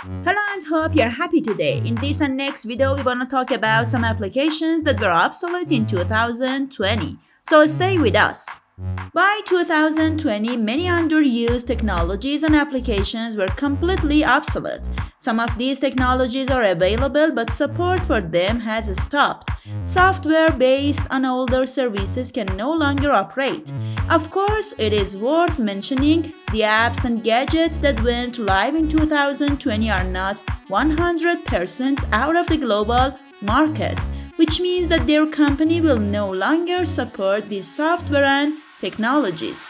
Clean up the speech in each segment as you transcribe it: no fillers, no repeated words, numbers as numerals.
Hello and hope you're happy today. In this and next video, we're gonna talk about some applications that were obsolete in 2020. So stay with us. By 2020, many underused technologies and applications were completely obsolete. Some of these technologies are available, but support for them has stopped. Software based on older services can no longer operate. Of course, it is worth mentioning the apps and gadgets that went live in 2020 are not 100% out of the global market, which means that their company will no longer support these software and technologies.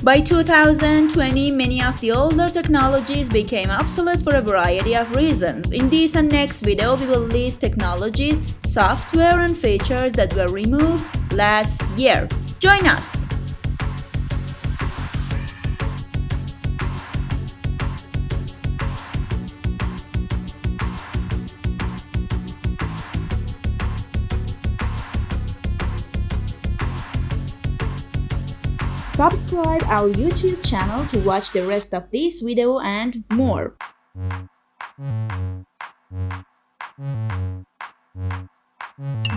By 2020, many of the older technologies became obsolete for a variety of reasons. In this and next video, we will list technologies, software, and features that were removed last year. Join us! Subscribe our YouTube channel to watch the rest of this video and more.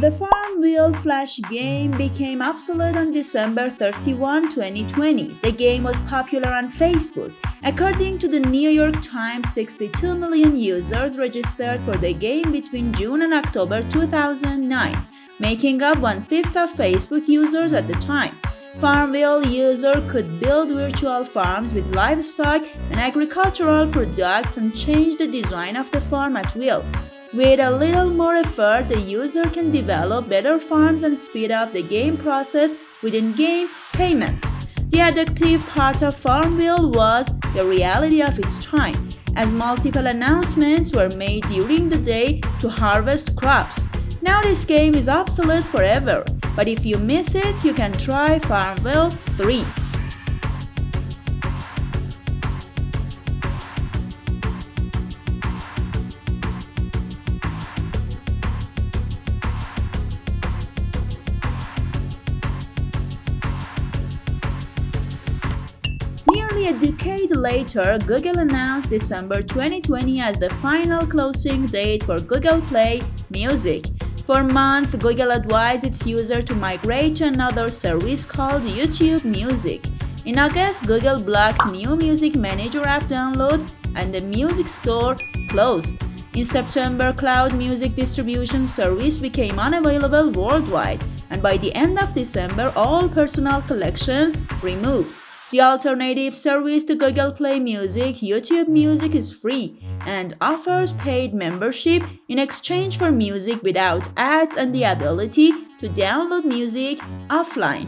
The FarmVille Flash game became obsolete on December 31, 2020. The game was popular on Facebook. According to the New York Times, 62 million users registered for the game between June and October 2009, making up one-fifth of Facebook users at the time. FarmVille user could build virtual farms with livestock and agricultural products and change the design of the farm at will. With a little more effort, the user can develop better farms and speed up the game process with in-game payments. The addictive part of FarmVille was the reality of its time, as multiple announcements were made during the day to harvest crops. Now this game is obsolete forever, but if you miss it, you can try FarmVille 3. Nearly a decade later, Google announced December 2020 as the final closing date for Google Play Music. For months, Google advised its users to migrate to another service called YouTube Music. In August, Google blocked new Music Manager app downloads and the music store closed. In September, cloud music distribution service became unavailable worldwide, and by the end of December, all personal collections removed. The alternative service to Google Play Music, YouTube Music, is free and offers paid membership in exchange for music without ads and the ability to download music offline.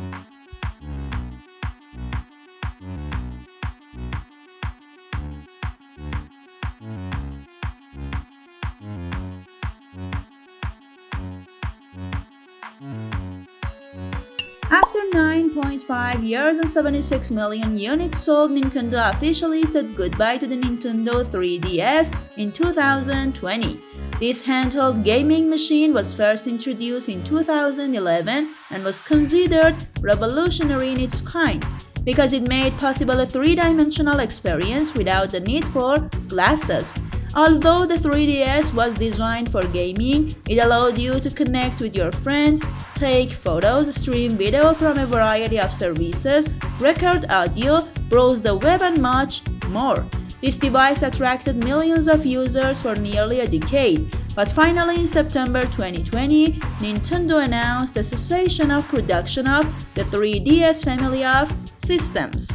After 9.5 years and 76 million units sold, Nintendo officially said goodbye to the Nintendo 3DS in 2020. This handheld gaming machine was first introduced in 2011 and was considered revolutionary in its kind because it made possible a three-dimensional experience without the need for glasses. Although the 3DS was designed for gaming, it allowed you to connect with your friends, take photos, stream video from a variety of services, record audio, browse the web, and much more. This device attracted millions of users for nearly a decade, but finally in September 2020, Nintendo announced the cessation of production of the 3DS family of systems.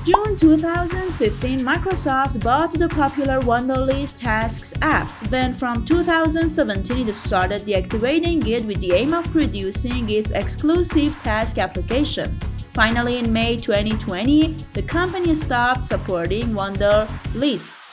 June 2015, Microsoft bought the popular Wonderlist Tasks app. Then from 2017, it started deactivating it with the aim of producing its exclusive task application. Finally, in May 2020, the company stopped supporting Wonderlist.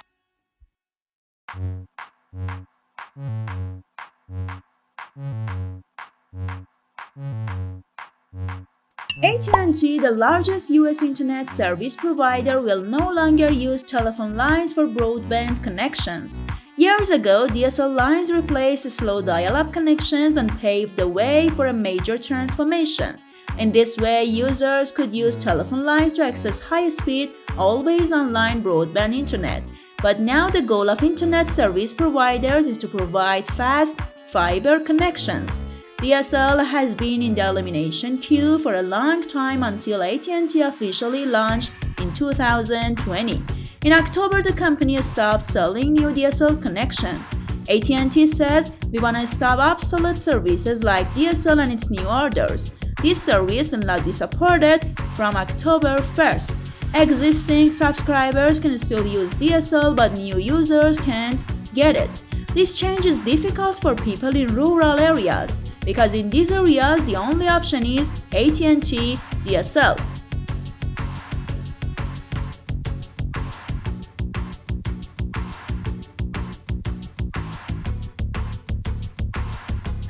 AT&T, the largest U.S. internet service provider, will no longer use telephone lines for broadband connections. Years ago, DSL lines replaced slow dial-up connections and paved the way for a major transformation. In this way, users could use telephone lines to access high-speed, always-online broadband internet. But now the goal of internet service providers is to provide fast fiber connections. DSL has been in the elimination queue for a long time until AT&T officially launched in 2020. In October, the company stopped selling new DSL connections. AT&T says, "We want to stop obsolete services like DSL and its new orders. This service will not be supported from October 1st. Existing subscribers can still use DSL, but new users can't get it. This change is difficult for people in rural areas because in these areas the only option is AT&T DSL."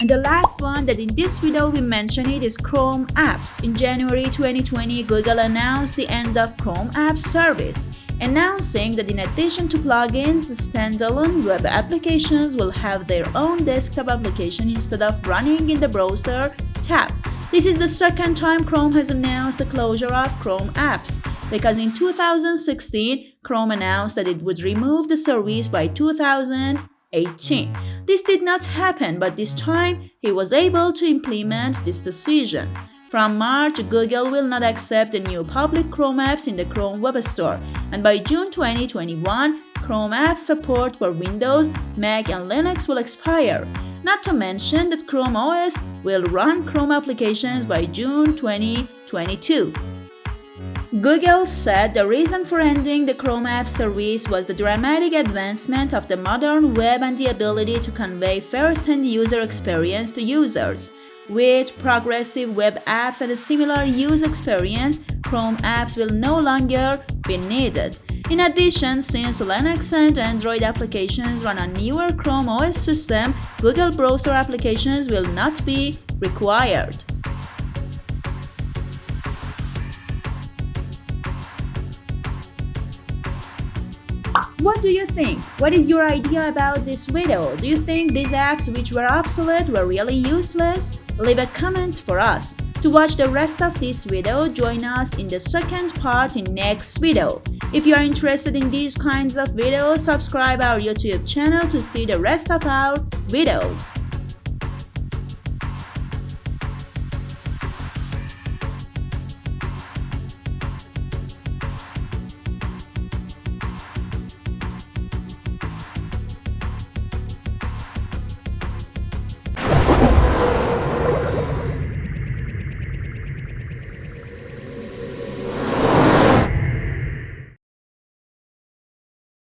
And the last one that in this video we mention it is Chrome apps. In January 2020, Google announced the end of Chrome apps service, announcing that in addition to plugins, standalone web applications will have their own desktop application instead of running in the browser tab. This is the second time Chrome has announced the closure of Chrome apps, because in 2016, Chrome announced that it would remove the service by 2018. This did not happen, but this time he was able to implement this decision. From March, Google will not accept the new public Chrome apps in the Chrome Web Store, and by June 2021, Chrome app support for Windows, Mac, and Linux will expire. Not to mention that Chrome OS will run Chrome applications by June 2022. Google said the reason for ending the Chrome app service was the dramatic advancement of the modern web and the ability to convey first-hand user experience to users. With progressive web apps and a similar user experience, Chrome apps will no longer be needed. In addition, since Linux and Android applications run on newer Chrome OS system, Google browser applications will not be required. What do you think? What is your idea about this video? Do you think these apps which were obsolete were really useless? Leave a comment for us. To watch the rest of this video, join us in the second part in next video. If you are interested in these kinds of videos, subscribe our YouTube channel to see the rest of our videos.